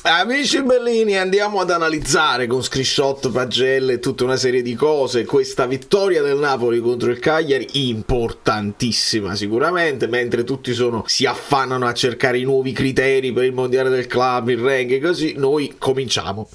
Amici bellini, andiamo ad analizzare con screenshot, pagelle e tutta una serie di cose questa vittoria del Napoli contro il Cagliari, importantissima sicuramente, mentre tutti si affannano a cercare i nuovi criteri per il mondiale del club, il ranking, così noi cominciamo.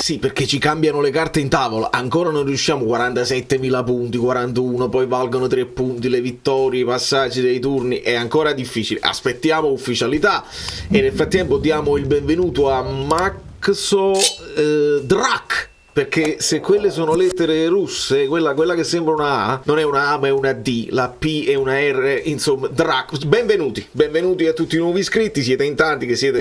Sì, perché ci cambiano le carte in tavola, ancora non riusciamo, 47.000 punti, 41, poi valgono 3 punti le vittorie, i passaggi dei turni, è ancora difficile, aspettiamo ufficialità e nel frattempo diamo il benvenuto a Maxo Drak, perché se quelle sono lettere russe, quella che sembra una A, non è una A ma è una D, la P è una R, insomma, Drak. Benvenuti a tutti i nuovi iscritti, siete in tanti che siete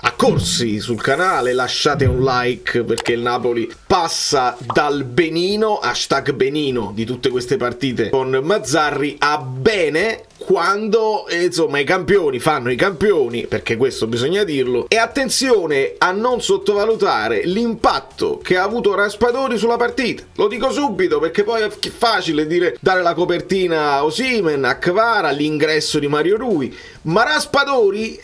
accorsi sul canale, lasciate un like perché il Napoli passa dal benino, hashtag benino di tutte queste partite con Mazzarri, a bene quando insomma i campioni fanno i campioni, perché questo bisogna dirlo, e attenzione a non sottovalutare l'impatto che ha avuto Raspadori sulla partita, lo dico subito perché poi è facile dare la copertina a Osimhen, a Kvara, all'ingresso di Mario Rui, ma Raspadori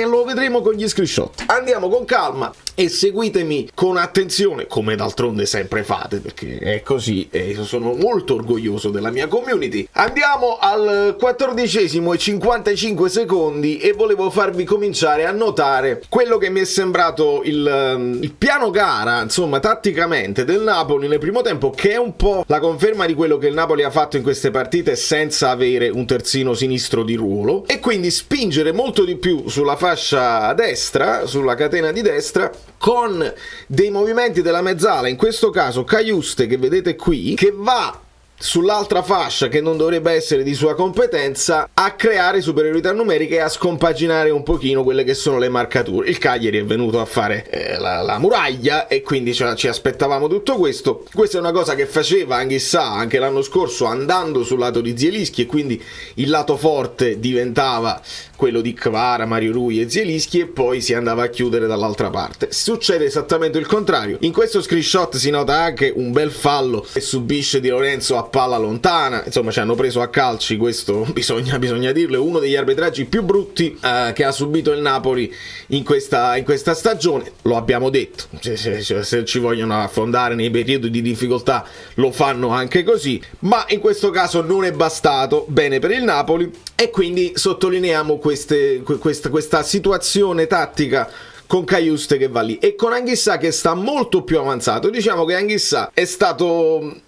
lo vedremo con gli screenshot. Andiamo con calma e seguitemi con attenzione, come d'altronde sempre fate, perché è così e io sono molto orgoglioso della mia community. Andiamo al 14esimo e 55 secondi e volevo farvi cominciare a notare quello che mi è sembrato il piano gara, insomma, tatticamente del Napoli nel primo tempo, che è un po' la conferma di quello che il Napoli ha fatto in queste partite senza avere un terzino sinistro di ruolo, e quindi spingere molto di più sulla fascia destra, sulla catena di destra, con dei movimenti della mezzala, in questo caso Cajuste che vedete qui, che va sull'altra fascia che non dovrebbe essere di sua competenza a creare superiorità numeriche e a scompaginare un pochino quelle che sono le marcature. Il Cagliari è venuto a fare la muraglia e quindi ci aspettavamo tutto questo. Questa è una cosa che faceva Anghissà anche l'anno scorso andando sul lato di Zielinski, e quindi il lato forte diventava quello di Kvara, Mario Rui e Zielinski, e poi si andava a chiudere dall'altra parte. Succede esattamente il contrario. In questo screenshot si nota anche un bel fallo che subisce Di Lorenzo a palla lontana, insomma ci hanno preso a calci, questo bisogna dirlo, è uno degli arbitraggi più brutti che ha subito il Napoli in questa stagione, lo abbiamo detto, se ci vogliono affondare nei periodi di difficoltà lo fanno anche così, ma in questo caso non è bastato bene per il Napoli e quindi sottolineiamo questa situazione tattica con Cajuste che va lì e con Anghissà che sta molto più avanzato. Diciamo che Anghissà è stato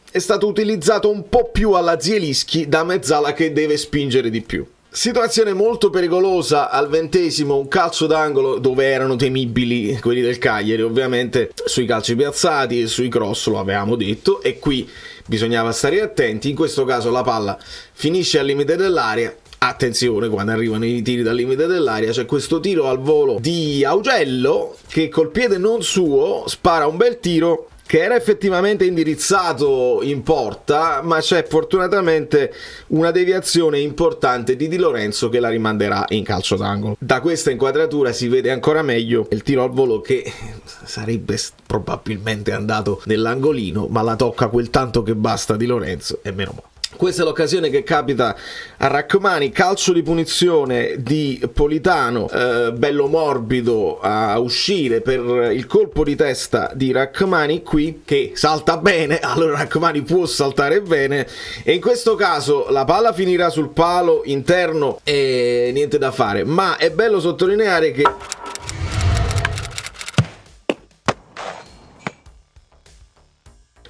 utilizzato un po' più alla Zielinski da mezzala che deve spingere di più. Situazione molto pericolosa al 20esimo, un calcio d'angolo dove erano temibili quelli del Cagliari, ovviamente sui calci piazzati e sui cross, lo avevamo detto, e qui bisognava stare attenti. In questo caso la palla finisce al limite dell'area. Attenzione quando arrivano i tiri dal limite dell'area, c'è questo tiro al volo di Augello che col piede non suo spara un bel tiro che era effettivamente indirizzato in porta, ma c'è fortunatamente una deviazione importante di Di Lorenzo che la rimanderà in calcio d'angolo. Da questa inquadratura si vede ancora meglio il tiro al volo che sarebbe probabilmente andato nell'angolino, ma la tocca quel tanto che basta Di Lorenzo e meno male. Questa è l'occasione che capita a Rachmani, calcio di punizione di Politano, bello morbido a uscire per il colpo di testa di Rachmani qui, che salta bene, allora Rachmani può saltare bene e in questo caso la palla finirà sul palo interno e niente da fare, ma è bello sottolineare che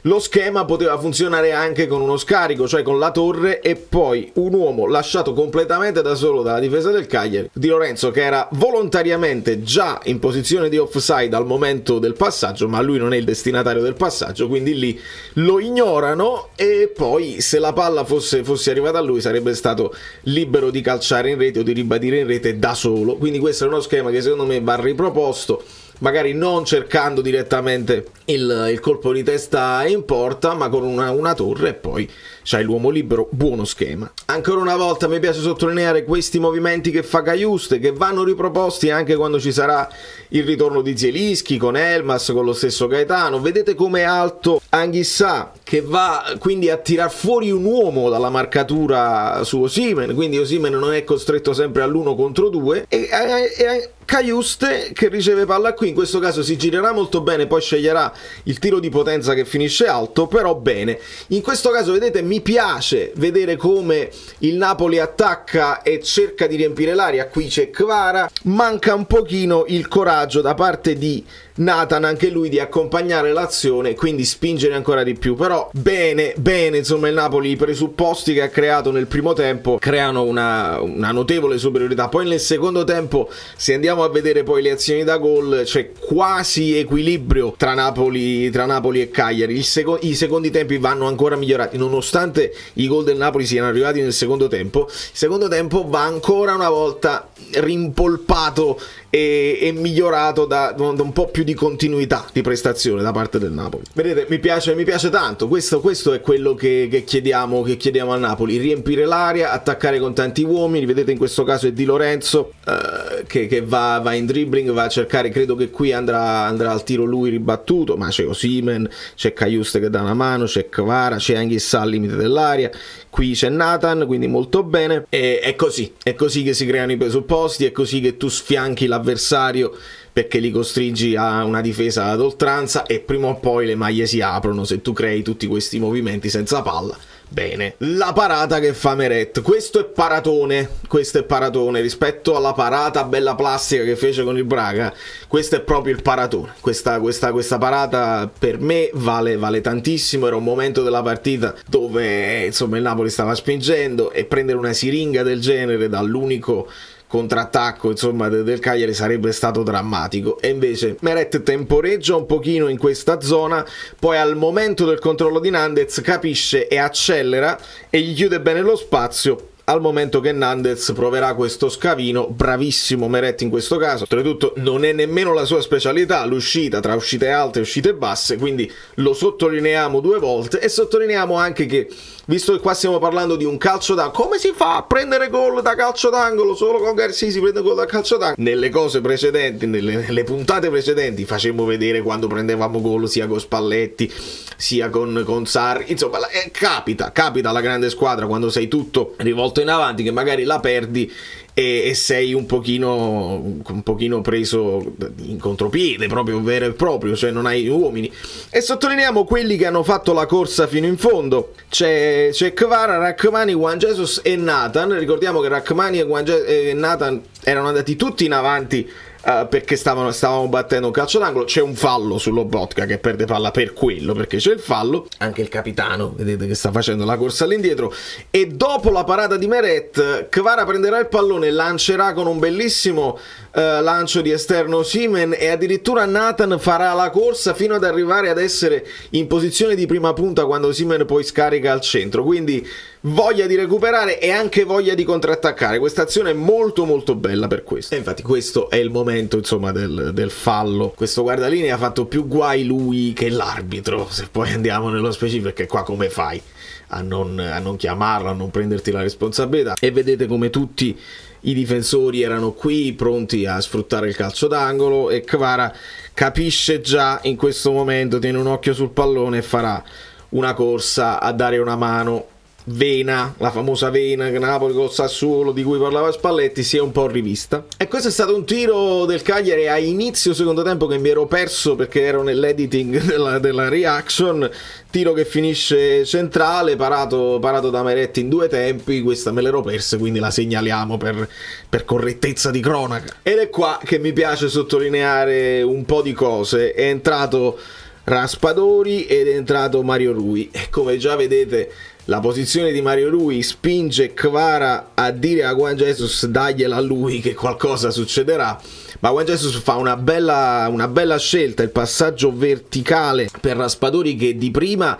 lo schema poteva funzionare anche con uno scarico, cioè con la torre e poi un uomo lasciato completamente da solo dalla difesa del Cagliari, Di Lorenzo, che era volontariamente già in posizione di offside al momento del passaggio, ma lui non è il destinatario del passaggio, quindi lì lo ignorano e poi se la palla fosse arrivata a lui sarebbe stato libero di calciare in rete o di ribadire in rete da solo. Quindi questo è uno schema che secondo me va riproposto, magari non cercando direttamente il colpo di testa in porta, ma con una torre e poi c'hai l'uomo libero, buono schema. Ancora una volta mi piace sottolineare questi movimenti che fa Cajuste, che vanno riproposti anche quando ci sarà il ritorno di Zielinski con Elmas, con lo stesso Gaetano. Vedete come è alto Anghissà, che va quindi a tirar fuori un uomo dalla marcatura su Osimhen, quindi Osimhen non è costretto sempre all'1 contro 2, e Cajuste che riceve palla qui, in questo caso si girerà molto bene, poi sceglierà il tiro di potenza che finisce alto, però bene. In questo caso vedete, mi piace vedere come il Napoli attacca e cerca di riempire l'aria. Qui c'è Kvara, manca un pochino il coraggio da parte di Nathan, anche lui, di accompagnare l'azione, quindi spingere ancora di più. Però bene, insomma il Napoli, i presupposti che ha creato nel primo tempo creano una notevole superiorità. Poi nel secondo tempo, se andiamo a vedere poi le azioni da gol, c'è quasi equilibrio tra Napoli e Cagliari. I secondi tempi vanno ancora migliorati, nonostante i gol del Napoli siano arrivati nel secondo tempo. Il secondo tempo va ancora una volta rimpolpato e migliorato da un po' più di continuità di prestazione da parte del Napoli. Vedete, mi piace tanto. Questo è quello che chiediamo al Napoli: riempire l'area, attaccare con tanti uomini. Vedete, in questo caso è Di Lorenzo che va in dribbling, va a cercare, credo che qui andrà al tiro lui ribattuto, ma c'è Osimhen, c'è Cajuste che dà una mano, c'è Kvara, c'è Anghissà al limite dell'area, qui c'è Nathan, quindi molto bene. E è così che si creano i presupposti, è così che tu sfianchi l'avversario, perché li costringi a una difesa ad oltranza, e prima o poi le maglie si aprono se tu crei tutti questi movimenti senza palla. Bene, la parata che fa Meret, questo è paratone rispetto alla parata bella plastica che fece con il Braga. Questo è proprio il paratone. Questa parata per me vale tantissimo. Era un momento della partita dove insomma il Napoli stava spingendo, e prendere una siringa del genere dall'unico contrattacco insomma del Cagliari sarebbe stato drammatico, e invece Meret temporeggia un pochino in questa zona, poi al momento del controllo di Nandez capisce e accelera e gli chiude bene lo spazio, al momento che Nandez proverà questo scavino. Bravissimo Meret in questo caso, oltretutto non è nemmeno la sua specialità l'uscita, tra uscite alte e uscite basse, quindi lo sottolineiamo 2 volte. E sottolineiamo anche che, visto che qua stiamo parlando di un calcio d'angolo, come si fa a prendere gol da calcio d'angolo? Solo con Garcia si prende gol da calcio d'angolo. Nelle cose precedenti, nelle puntate precedenti, facemmo vedere quando prendevamo gol sia con Spalletti sia con Sarri. Insomma, capita alla grande squadra, quando sei tutto rivolto in avanti, che magari la perdi e sei un pochino preso in contropiede, proprio vero e proprio, cioè non hai uomini. E sottolineiamo quelli che hanno fatto la corsa fino in fondo. C'è Kvara, Rachmani, Juan Jesus e Nathan. Ricordiamo che Rachmani e Nathan erano andati tutti in avanti perché stavamo battendo un calcio d'angolo. C'è un fallo su Lobotka che perde palla per quello, perché c'è il fallo. Anche il capitano, vedete che sta facendo la corsa all'indietro. E dopo la parata di Meret, Kvara prenderà il pallone, lancerà con un bellissimo lancio di esterno Osimhen, e addirittura Nathan farà la corsa fino ad arrivare ad essere in posizione di prima punta quando Osimhen poi scarica al centro. Quindi voglia di recuperare e anche voglia di contrattaccare. Questa azione è molto molto bella per questo. E infatti questo è il momento insomma del fallo. Questo guardalinea ha fatto più guai lui che l'arbitro, se poi andiamo nello specifico, perché qua come fai a non chiamarlo, a non prenderti la responsabilità? E vedete come tutti i difensori erano qui pronti a sfruttare il calcio d'angolo, e Kvara capisce già in questo momento, tiene un occhio sul pallone e farà una corsa a dare una mano. Vena, la famosa vena che Napoli col Sassuolo di cui parlava Spalletti, si è un po' rivista. E questo è stato un tiro del Cagliari a inizio secondo tempo che mi ero perso perché ero nell'editing della reaction. Tiro che finisce centrale, parato da Meret in 2 tempi. Questa me l'ero persa, quindi la segnaliamo per correttezza di cronaca. Ed è qua che mi piace sottolineare un po' di cose. È entrato Raspadori ed è entrato Mario Rui, e come già vedete la posizione di Mario Rui spinge Kvara a dire a Juan Jesus dagliela a lui che qualcosa succederà, ma Juan Jesus fa una bella scelta, il passaggio verticale per Raspadori, che di prima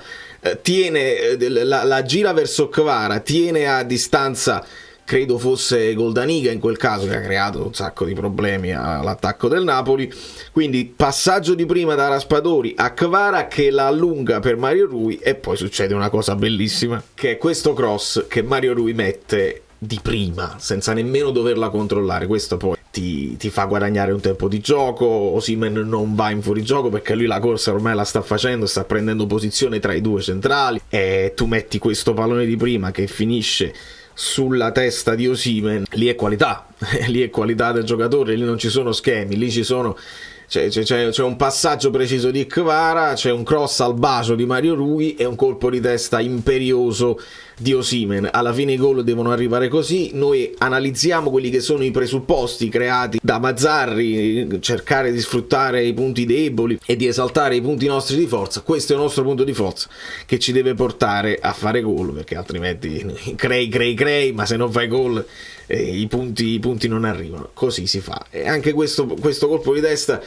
tiene la gira verso Kvara, tiene a distanza credo fosse Goldaniga in quel caso, che ha creato un sacco di problemi all'attacco del Napoli. Quindi passaggio di prima da Raspadori a Kvara, che la allunga per Mario Rui, e poi succede una cosa bellissima, che è questo cross che Mario Rui mette di prima senza nemmeno doverla controllare. Questo poi ti fa guadagnare un tempo di gioco. Osimhen non va in fuorigioco perché lui la corsa ormai la sta facendo, sta prendendo posizione tra i due centrali, e tu metti questo pallone di prima che finisce sulla testa di Osimhen. Lì è qualità lì è qualità del giocatore, lì non ci sono schemi, lì c'è un passaggio preciso di Kvara, c'è un cross al bacio di Mario Rui e un colpo di testa imperioso di Osimhen. Alla fine i gol devono arrivare così. Noi analizziamo quelli che sono i presupposti creati da Mazzarri, cercare di sfruttare i punti deboli e di esaltare i punti nostri di forza. Questo è il nostro punto di forza che ci deve portare a fare gol, perché altrimenti crei, ma se non fai gol i punti non arrivano. Così si fa. E anche questo colpo di testa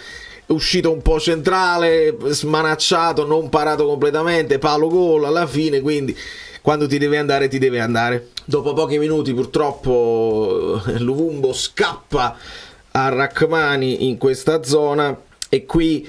uscito un po' centrale, smanacciato, non parato completamente, palo gol alla fine. Quindi quando ti deve andare, ti deve andare. Dopo pochi minuti purtroppo Luvumbo scappa a Rrahmani in questa zona, e qui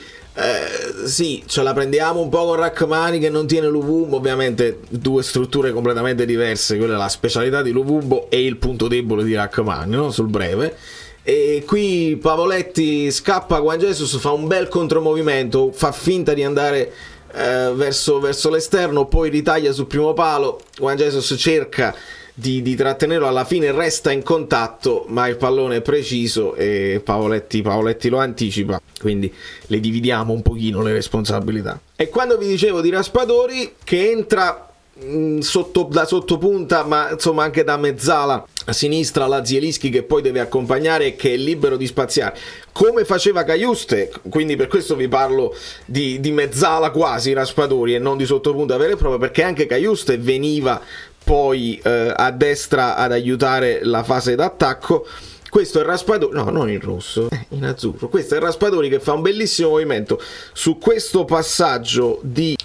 sì, ce la prendiamo un po' con Rrahmani che non tiene Luvumbo. Ovviamente due strutture completamente diverse, quella è la specialità di Luvumbo e il punto debole di Rrahmani, no? Sul breve. E qui Pavoletti scappa, Juan Jesus fa un bel contromovimento, fa finta di andare verso l'esterno, poi ritaglia sul primo palo. Juan Jesus cerca di trattenerlo, alla fine resta in contatto, ma il pallone è preciso e Pavoletti lo anticipa, quindi le dividiamo un pochino le responsabilità. E quando vi dicevo di Raspadori che entra da sottopunta, ma insomma anche da mezzala a sinistra, la Zielinski che poi deve accompagnare e che è libero di spaziare come faceva Cajuste, quindi per questo vi parlo di mezzala quasi Raspadori e non di sottopunta vera e propria, perché anche Cajuste veniva poi a destra ad aiutare la fase d'attacco. Questo è Raspadori, no, non in rosso, in azzurro. Questo è Raspadori che fa un bellissimo movimento su questo passaggio di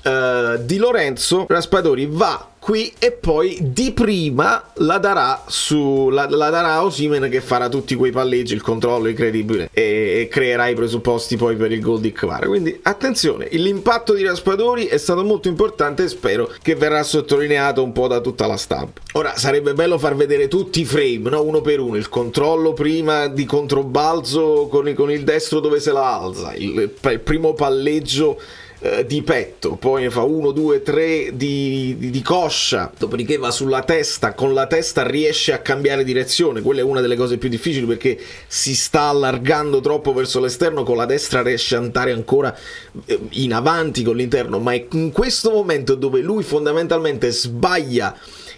Lorenzo. Raspadori va qui e poi di prima la darà a Osimhen, che farà tutti quei palleggi, il controllo incredibile e creerà i presupposti poi per il gol di Kvara. Quindi attenzione, l'impatto di Raspadori è stato molto importante e spero che verrà sottolineato un po' da tutta la stampa. Ora sarebbe bello far vedere tutti i frame, no? Uno per uno, il controllo prima di controbalzo con il destro dove se la alza, il primo palleggio di petto, poi ne fa 1, 2, 3 di coscia, dopodiché va sulla testa, con la testa riesce a cambiare direzione. Quella è una delle cose più difficili perché si sta allargando troppo verso l'esterno, con la destra riesce ad andare ancora in avanti con l'interno, ma è in questo momento dove lui fondamentalmente sbaglia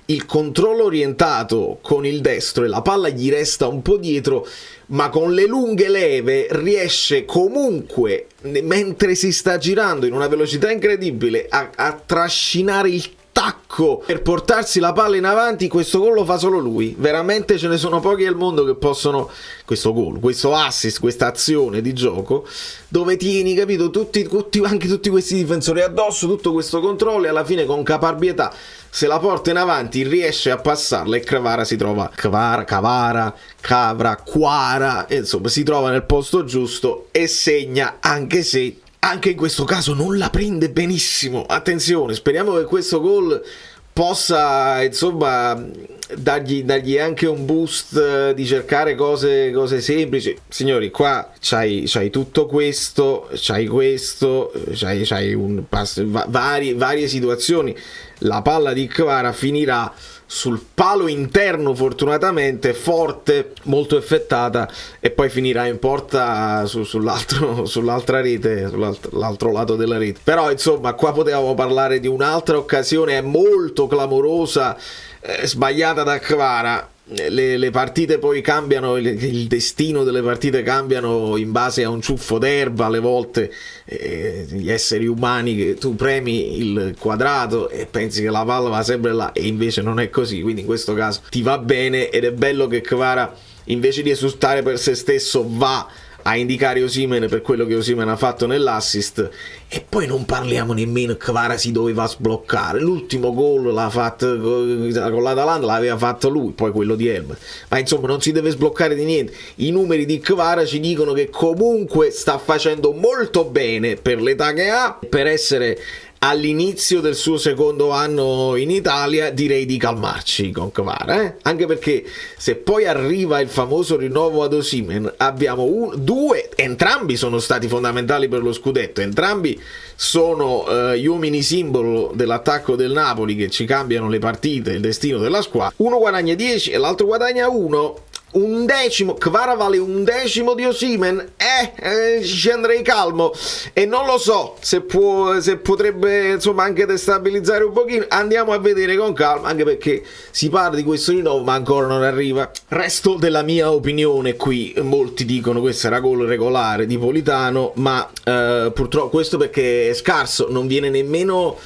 il controllo orientato con il destro e la palla gli resta un po' dietro, ma con le lunghe leve riesce comunque, mentre si sta girando in una velocità incredibile, a trascinare il tacco per portarsi la palla in avanti. Questo gol lo fa solo lui, veramente ce ne sono pochi al mondo che possono, questo gol, questo assist, questa azione di gioco dove tieni, capito, anche tutti questi difensori addosso, tutto questo controllo, e alla fine con caparbietà se la porta in avanti, riesce a passarla e Kvara si trova insomma si trova nel posto giusto e segna, anche se anche in questo caso non la prende benissimo. Attenzione, speriamo che questo gol possa insomma dargli anche un boost di cercare cose semplici. Signori, qua c'hai tutto questo, c'hai varie situazioni. La palla di Kvara finirà sul palo interno, fortunatamente forte, molto effettata, e poi finirà in porta sull'altra rete, sull'altro lato della rete. Però insomma qua potevamo parlare di un'altra occasione molto clamorosa, sbagliata da Kvara. Le partite poi cambiano, il destino delle partite cambiano in base a un ciuffo d'erba alle volte, gli esseri umani, che tu premi il quadrato e pensi che la palla va sempre là e invece non è così. Quindi in questo caso ti va bene, ed è bello che Kvara, invece di esultare per se stesso, va a indicare Osimhen per quello che Osimhen ha fatto nell'assist. E poi non parliamo nemmeno che Kvara si doveva sbloccare, l'ultimo gol l'ha fatto con l'Atalanta, l'aveva fatto lui, poi quello di Elber, ma insomma non si deve sbloccare di niente. I numeri di Kvara ci dicono che comunque sta facendo molto bene per l'età che ha, per essere all'inizio del suo secondo anno in Italia. Direi di calmarci con Kvara, anche perché se poi arriva il famoso rinnovo ad Osimhen, abbiamo due, entrambi sono stati fondamentali per lo scudetto, entrambi sono gli uomini simbolo dell'attacco del Napoli che ci cambiano le partite, il destino della squadra. Uno guadagna 10 e l'altro guadagna 1. Un decimo, Kvara vale un decimo di Osimhen? Ci andrei calmo, e non lo so se potrebbe insomma anche destabilizzare un pochino. Andiamo a vedere con calma, anche perché si parla di questo rinnovo ma ancora non arriva. Resto della mia opinione qui, molti dicono questo era gol regolare di Politano, ma purtroppo questo perché è scarso, non viene nemmeno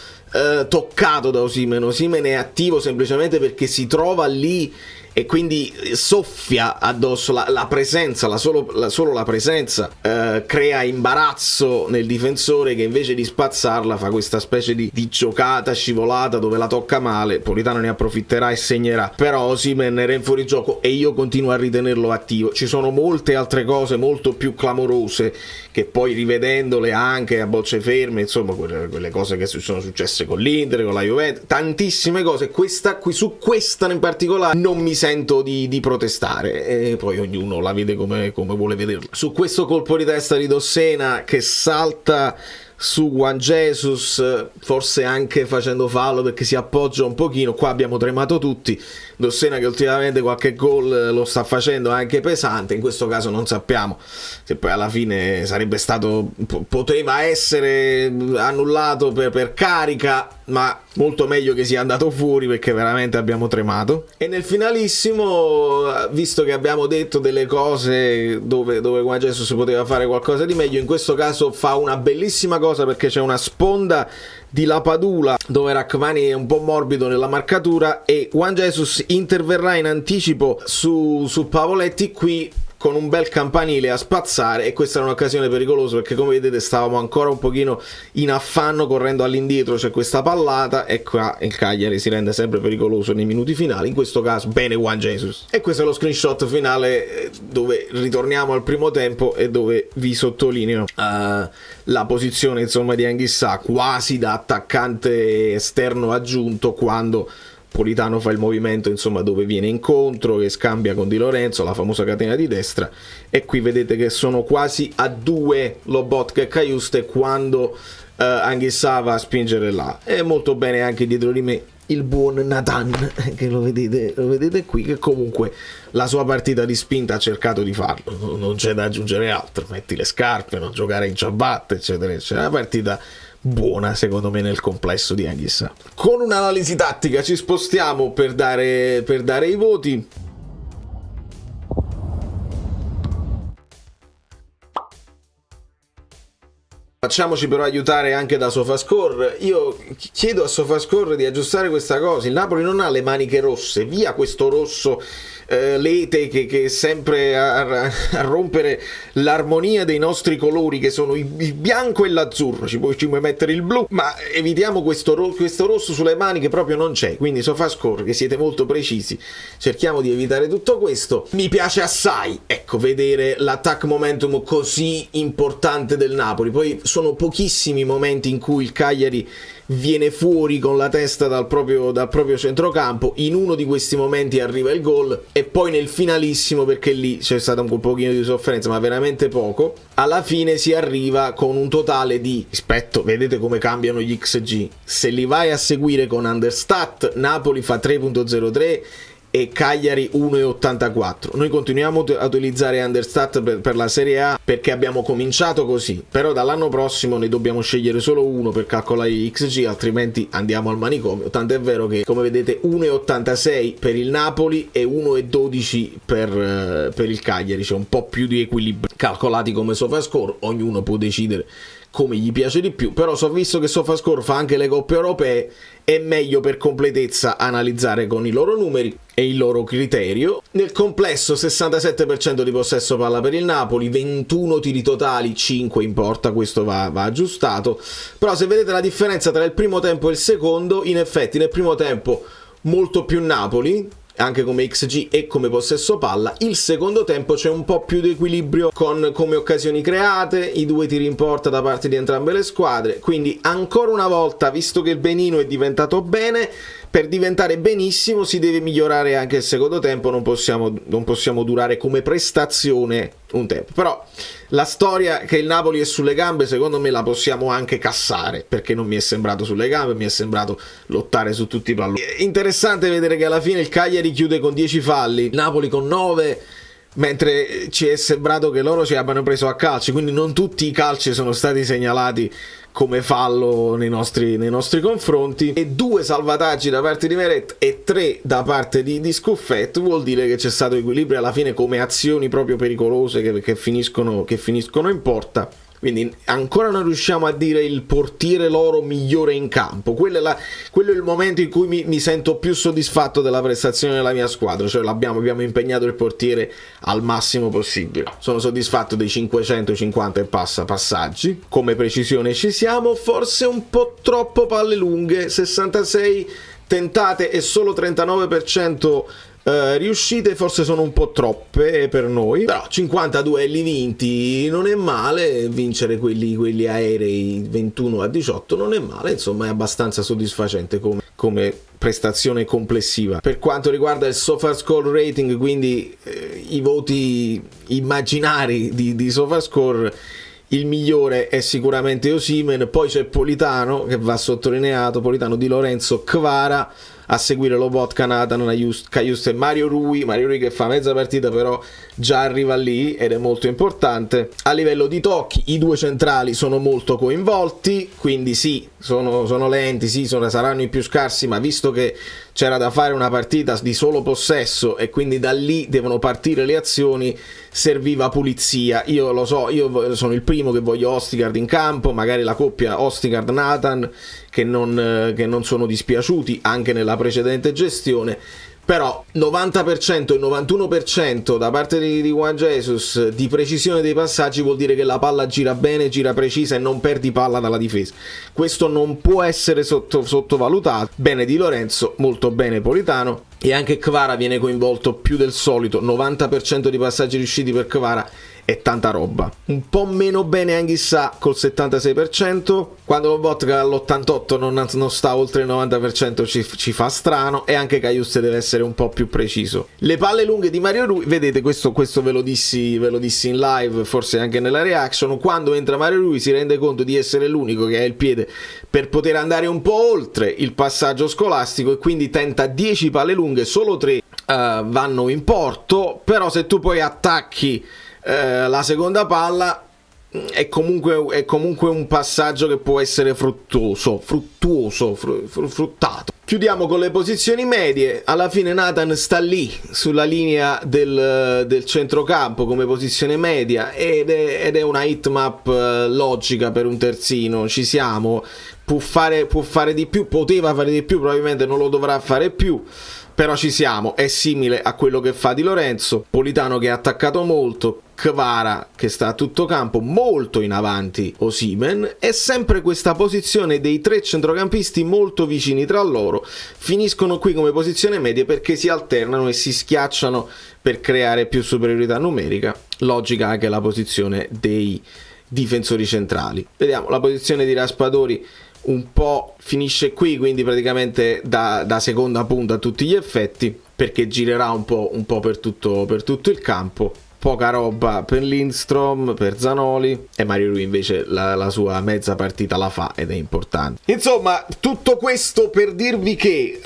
toccato da Osimhen. Osimhen è attivo semplicemente perché si trova lì e quindi soffia addosso la presenza, solo la presenza crea imbarazzo nel difensore, che invece di spazzarla fa questa specie di giocata scivolata dove la tocca male. Politano ne approfitterà e segnerà, però Osimhen era in fuorigioco e io continuo a ritenerlo attivo. Ci sono molte altre cose molto più clamorose che poi, rivedendole anche a bocce ferme, insomma quelle cose che sono successe con l'Inter, con la Juventus, tantissime cose, su questa in particolare non mi sento di protestare, e poi ognuno la vede come vuole vederla. Su questo colpo di testa di Dossena che salta su Juan Jesus, forse anche facendo fallo perché si appoggia un pochino, qua abbiamo tremato tutti. Dossena che ultimamente qualche gol lo sta facendo anche pesante, in questo caso non sappiamo se poi alla fine sarebbe stato, poteva essere annullato per carica, ma molto meglio che sia andato fuori perché veramente abbiamo tremato. E nel finalissimo, visto che abbiamo detto delle cose dove Juan Jesus poteva fare qualcosa di meglio, in questo caso fa una bellissima cosa perché c'è una sponda di Lapadula dove Rachmani è un po' morbido nella marcatura e Juan Jesus interverrà in anticipo su Pavoletti qui con un bel campanile a spazzare, e questa è un'occasione pericolosa perché come vedete stavamo ancora un pochino in affanno correndo all'indietro, c'è questa pallata e qua il Cagliari si rende sempre pericoloso nei minuti finali, in questo caso bene Juan Jesus. E questo è lo screenshot finale dove ritorniamo al primo tempo e dove vi sottolineo la posizione insomma di Anguissa quasi da attaccante esterno aggiunto, quando Politano fa il movimento insomma dove viene incontro e scambia con Di Lorenzo, la famosa catena di destra, e qui vedete che sono quasi a due Lobotka e Cajuste quando Anguissa va a spingere là. E molto bene anche dietro di me il buon Nathan, che lo vedete qui, che comunque la sua partita di spinta ha cercato di farlo, non c'è da aggiungere altro, metti le scarpe, non giocare in ciabatte eccetera eccetera. Una partita buona secondo me nel complesso di Anguissa. Con un'analisi tattica ci spostiamo per dare i voti. Facciamoci però aiutare anche da Sofascore. Io chiedo a Sofascore di aggiustare questa cosa. Il Napoli non ha le maniche rosse, via questo rosso lete che sempre a rompere l'armonia dei nostri colori, che sono il bianco e l'azzurro. Ci puoi mettere il blu, ma evitiamo questo rosso sulle maniche, proprio non c'è. Quindi Sofascore, che siete molto precisi, cerchiamo di evitare tutto questo. Mi piace assai, ecco, vedere l'attack momentum così importante del Napoli. Poi sono pochissimi momenti in cui il Cagliari viene fuori con la testa dal proprio centrocampo. In uno di questi momenti arriva il gol, e poi nel finalissimo, perché lì c'è stato un pochino di sofferenza ma veramente poco, alla fine si arriva con un totale di, rispetto, vedete come cambiano gli XG, se li vai a seguire con Understat, Napoli fa 3.03 e Cagliari 1,84. Noi continuiamo a utilizzare Understat per la Serie A perché abbiamo cominciato così, però dall'anno prossimo ne dobbiamo scegliere solo uno per calcolare gli XG, altrimenti andiamo al manicomio. Tant'è vero che, come vedete, 1,86 per il Napoli e 1,12 per il Cagliari, c'è un po' più di equilibrio. Calcolati come Sofascore, ognuno può decidere come gli piace di più, però visto che SofaScore fa anche le coppe europee, è meglio per completezza analizzare con i loro numeri e il loro criterio. Nel complesso 67% di possesso palla per il Napoli, 21 tiri totali, 5 in porta, questo va aggiustato, però se vedete la differenza tra il primo tempo e il secondo, in effetti nel primo tempo molto più Napoli, anche come XG e come possesso palla. Il secondo tempo c'è un po' più di equilibrio con come occasioni create, i 2 tiri in porta da parte di entrambe le squadre, quindi ancora una volta, visto che il benino è diventato bene, per diventare benissimo si deve migliorare anche il secondo tempo, non possiamo durare come prestazione un tempo. Però la storia che il Napoli è sulle gambe, secondo me la possiamo anche cassare, perché non mi è sembrato sulle gambe, mi è sembrato lottare su tutti i palloni. Interessante vedere che alla fine il Cagliari chiude con 10 falli, il Napoli con 9, mentre ci è sembrato che loro ci abbiano preso a calci, quindi non tutti i calci sono stati segnalati come fallo nei nostri confronti, e 2 salvataggi da parte di Meret e 3 da parte di Scuffet. Vuol dire che c'è stato equilibrio alla fine come azioni proprio pericolose che finiscono in porta. Quindi ancora non riusciamo a dire il portiere loro migliore in campo. Quello è il momento in cui mi sento più soddisfatto della prestazione della mia squadra, cioè abbiamo impegnato il portiere al massimo possibile. Sono soddisfatto dei 550 e passa passaggi, come precisione ci siamo, forse un po' troppo palle lunghe, 66 tentate e solo 39% riuscite, forse sono un po' troppe per noi, però 50 duelli vinti non è male, vincere quelli aerei 21-18 non è male, insomma è abbastanza soddisfacente come prestazione complessiva. Per quanto riguarda il SofaScore rating, quindi i voti immaginari di SofaScore, il migliore è sicuramente Osimhen, poi c'è Politano che va sottolineato, Politano, Di Lorenzo, Kvara, a seguire Lobotka, Nathan, Cajuste e Mario Rui che fa mezza partita però già arriva lì ed è molto importante. A livello di tocchi i 2 centrali sono molto coinvolti, quindi sì, sono lenti, sì, saranno i più scarsi, ma visto che c'era da fare una partita di solo possesso e quindi da lì devono partire le azioni, serviva pulizia. Io lo so, io sono il primo che voglio Ostigard in campo, magari la coppia Ostigard-Nathan che non sono dispiaciuti anche nella precedente gestione, però 90% e 91% da parte di Juan Jesus di precisione dei passaggi vuol dire che la palla gira bene, gira precisa e non perdi palla dalla difesa. Questo non può essere sottovalutato. Bene Di Lorenzo, molto bene Politano, e anche Kvara viene coinvolto più del solito, 90% di passaggi riusciti per Kvara è tanta roba. Un po' meno bene Anghissà col 76%, quando Lobotka all'88 non sta oltre il 90% ci fa strano, e anche Cajuste deve essere un po' più preciso. Le palle lunghe di Mario Rui, vedete, questo ve lo dissi in live, forse anche nella reaction, quando entra Mario Rui si rende conto di essere l'unico che ha il piede per poter andare un po' oltre il passaggio scolastico, e quindi tenta 10 palle lunghe, solo 3 vanno in porto, però se tu poi attacchi la seconda palla è comunque un passaggio che può essere fruttato. Chiudiamo con le posizioni medie. Alla fine Nathan sta lì sulla linea del centrocampo come posizione media ed è una hitmap logica per un terzino. Ci siamo, può fare di più, poteva fare di più, probabilmente non lo dovrà fare più, però ci siamo. È simile a quello che fa Di Lorenzo. Politano che ha attaccato molto, Kvara che sta a tutto campo, molto in avanti Osimhen, e sempre questa posizione dei 3 centrocampisti molto vicini tra loro. Finiscono qui come posizione media perché si alternano e si schiacciano per creare più superiorità numerica. Logica anche la posizione dei difensori centrali. Vediamo la posizione di Raspadori, un po' finisce qui, quindi praticamente da seconda punta a tutti gli effetti, perché girerà un po' per tutto il campo. Poca roba per Lindstrom, per Zanoli, e Mario Rui invece la sua mezza partita la fa ed è importante. Insomma, tutto questo per dirvi che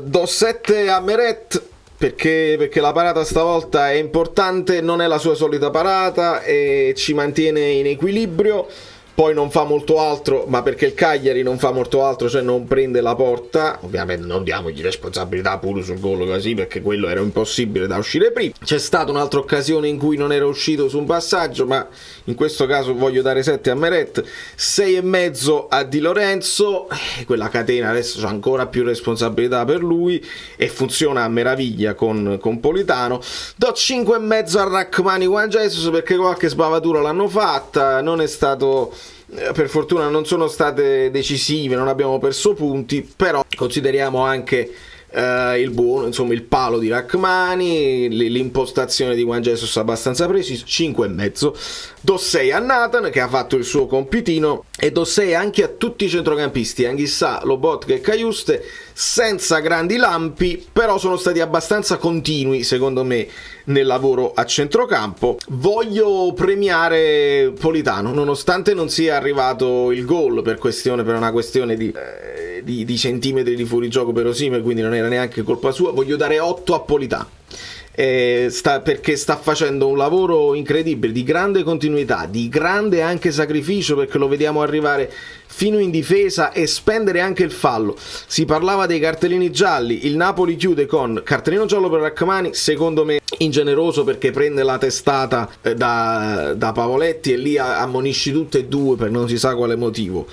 do 7 a Meret perché la parata stavolta è importante, non è la sua solita parata e ci mantiene in equilibrio. poi non fa molto altro, ma perché il Cagliari non fa molto altro, cioè non prende la porta. Ovviamente non diamogli responsabilità pure sul gol così, perché quello era impossibile da uscire prima. C'è stata un'altra occasione in cui non era uscito su un passaggio, ma in questo caso voglio dare 7 a Meret, 6,5 a Di Lorenzo. Quella catena adesso c'ha ancora più responsabilità per lui e funziona a meraviglia con Politano. Do 5,5 a Rachmani Juan Jesus, perché qualche sbavatura l'hanno fatta, non è stato, per fortuna non sono state decisive, non abbiamo perso punti, però consideriamo anche il buono, insomma il palo di Rachmani, l'impostazione di Juan Jesus abbastanza preciso. 5,5. Do 6 a Nathan, che ha fatto il suo compitino, e do 6 anche a tutti i centrocampisti, Anghissà, Lobotka e Cajuste, senza grandi lampi, però sono stati abbastanza continui secondo me nel lavoro a centrocampo. Voglio premiare Politano, nonostante non sia arrivato il gol per una questione di centimetri di fuorigioco per Osimhen, quindi non era neanche colpa sua. Voglio dare 8 a Politano, perché sta facendo un lavoro incredibile, di grande continuità, di grande anche sacrificio, perché lo vediamo arrivare fino in difesa e spendere anche il fallo. Si parlava dei cartellini gialli, il Napoli chiude con cartellino giallo per Rachmani, secondo me ingeneroso, perché prende la testata da Pavoletti e lì ammonisci tutte e due per non si sa quale motivo.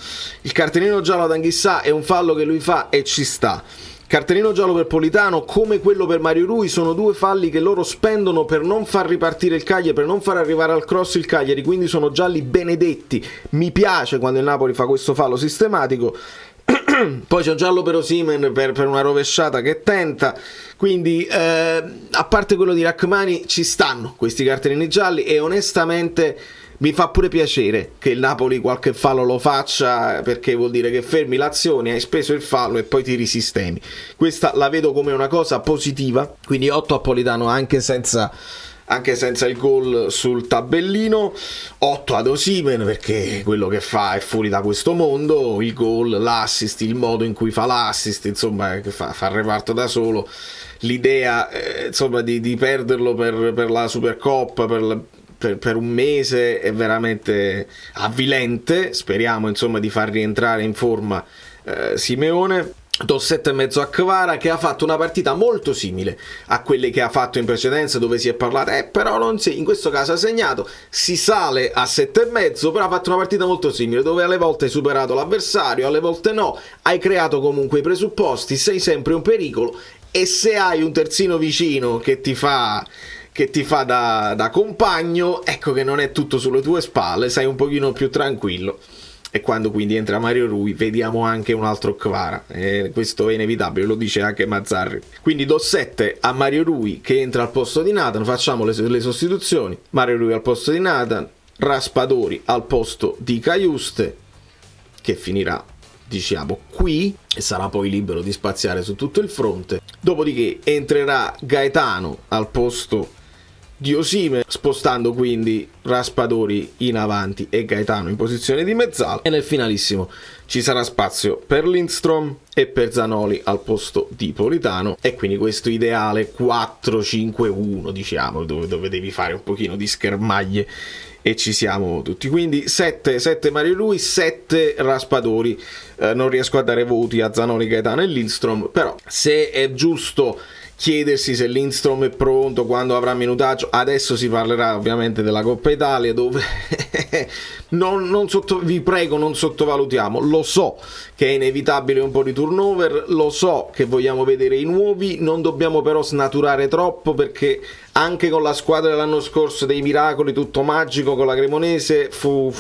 Il cartellino giallo ad Anghissà è un fallo che lui fa e ci sta. Cartellino giallo per Politano, come quello per Mario Rui, sono due falli che loro spendono per non far ripartire il Cagliari, per non far arrivare al cross il Cagliari, quindi sono gialli benedetti. Mi piace quando il Napoli fa questo fallo sistematico. Poi c'è un giallo per Osimhen per una rovesciata che tenta, quindi a parte quello di Rachmani ci stanno questi cartellini gialli e onestamente mi fa pure piacere che il Napoli qualche fallo lo faccia, perché vuol dire che fermi l'azione, hai speso il fallo e poi ti risistemi. Questa la vedo come una cosa positiva, quindi 8 a Politano anche senza il gol sul tabellino. 8 ad Osimhen, perché quello che fa è fuori da questo mondo, il gol, l'assist, il modo in cui fa l'assist, insomma che fa il reparto da solo. L'idea insomma di perderlo per la Supercoppa, per un mese è veramente avvilente. Speriamo insomma di far rientrare in forma Simeone. Do 7,5 a Kvara, che ha fatto una partita molto simile a quelle che ha fatto in precedenza, dove si è parlato però non si, in questo caso ha segnato, si sale a 7,5, però ha fatto una partita molto simile, dove alle volte hai superato l'avversario, alle volte no, hai creato comunque i presupposti, sei sempre un pericolo, e se hai un terzino vicino che ti fa da compagno, ecco che non è tutto sulle tue spalle, sei un pochino più tranquillo. E quando quindi entra Mario Rui vediamo anche un altro Kvara, questo è inevitabile, lo dice anche Mazzarri. Quindi do 7 a Mario Rui, che entra al posto di Nathan. Facciamo le sostituzioni: Mario Rui al posto di Nathan, Raspadori al posto di Cajuste, che finirà diciamo qui e sarà poi libero di spaziare su tutto il fronte. Dopodiché entrerà Gaetano al posto di Osimhen, spostando quindi Raspadori in avanti e Gaetano in posizione di mezzala, e nel finalissimo ci sarà spazio per Lindstrom e per Zanoli al posto di Politano, e quindi questo ideale 4-5-1 diciamo, dove devi fare un pochino di schermaglie e ci siamo tutti. Quindi 7 Mario Rui, 7 Raspadori. Non riesco a dare voti a Zanoli, Gaetano e Lindstrom, però se è giusto chiedersi se Lindstrom è pronto, quando avrà minutaggio. Adesso si parlerà ovviamente della Coppa Italia, dove vi prego non sottovalutiamo. Lo so che è inevitabile un po' di turnover, lo so che vogliamo vedere i nuovi, non dobbiamo però snaturare troppo, perché anche con la squadra dell'anno scorso dei miracoli, tutto magico, con la Cremonese fu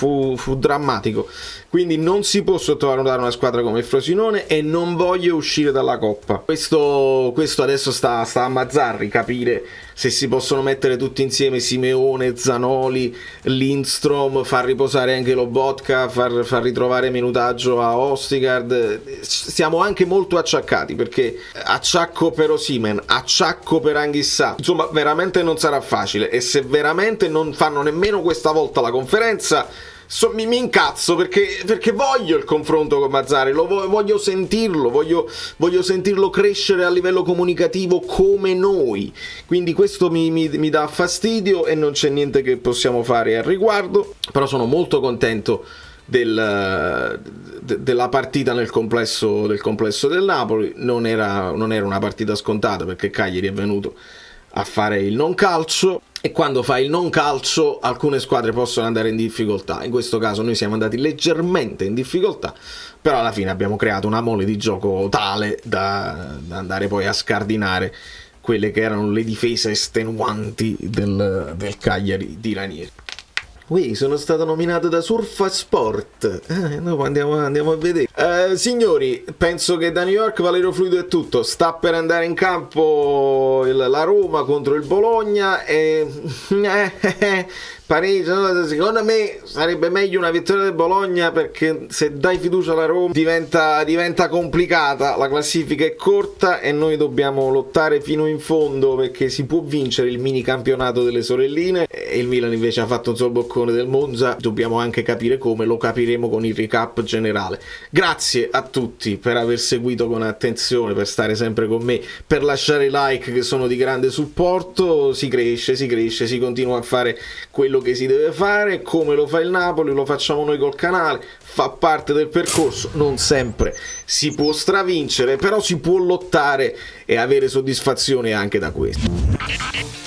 drammatico, quindi non si può sottovalutare una squadra come il Frosinone, e non voglio uscire dalla Coppa. Questo adesso sta a Mazzarri capire se si possono mettere tutti insieme Simeone, Zanoli, Lindstrom, far riposare anche Lobotka, far ritrovare minutaggio a Ostigard. Siamo anche molto acciaccati, perché acciacco per Osimhen, acciacco per Anghissà, insomma veramente non sarà facile, e se veramente non fanno nemmeno questa volta la conferenza mi incazzo, perché voglio il confronto con Mazzarri, voglio sentirlo, voglio sentirlo crescere a livello comunicativo come noi, quindi questo mi dà fastidio e non c'è niente che possiamo fare al riguardo. Però sono molto contento della partita nel complesso del Napoli. Non era una partita scontata, perché Cagliari è venuto a fare il non calcio, e quando fa il non calcio alcune squadre possono andare in difficoltà. In questo caso noi siamo andati leggermente in difficoltà, però alla fine abbiamo creato una mole di gioco tale da andare poi a scardinare quelle che erano le difese estenuanti del Cagliari di Ranieri. Sono stato nominato da Surfa Sport. Dopo andiamo a vedere. Signori, penso che da New York Valerio Fluido è tutto. Sta per andare in campo la Roma contro il Bologna e pareggio. Secondo me sarebbe meglio una vittoria del Bologna, perché se dai fiducia alla Roma diventa complicata, la classifica è corta e noi dobbiamo lottare fino in fondo, perché si può vincere il mini campionato delle sorelline e il Milan invece ha fatto un sol boccone del Monza. Dobbiamo anche capire come, lo capiremo con il recap generale. Grazie a tutti per aver seguito con attenzione, per stare sempre con me, per lasciare i like che sono di grande supporto. Si cresce, si continua a fare quello che si deve fare, come lo fa il Napoli, lo facciamo noi col canale, fa parte del percorso. Non sempre si può stravincere, però si può lottare e avere soddisfazione anche da questo.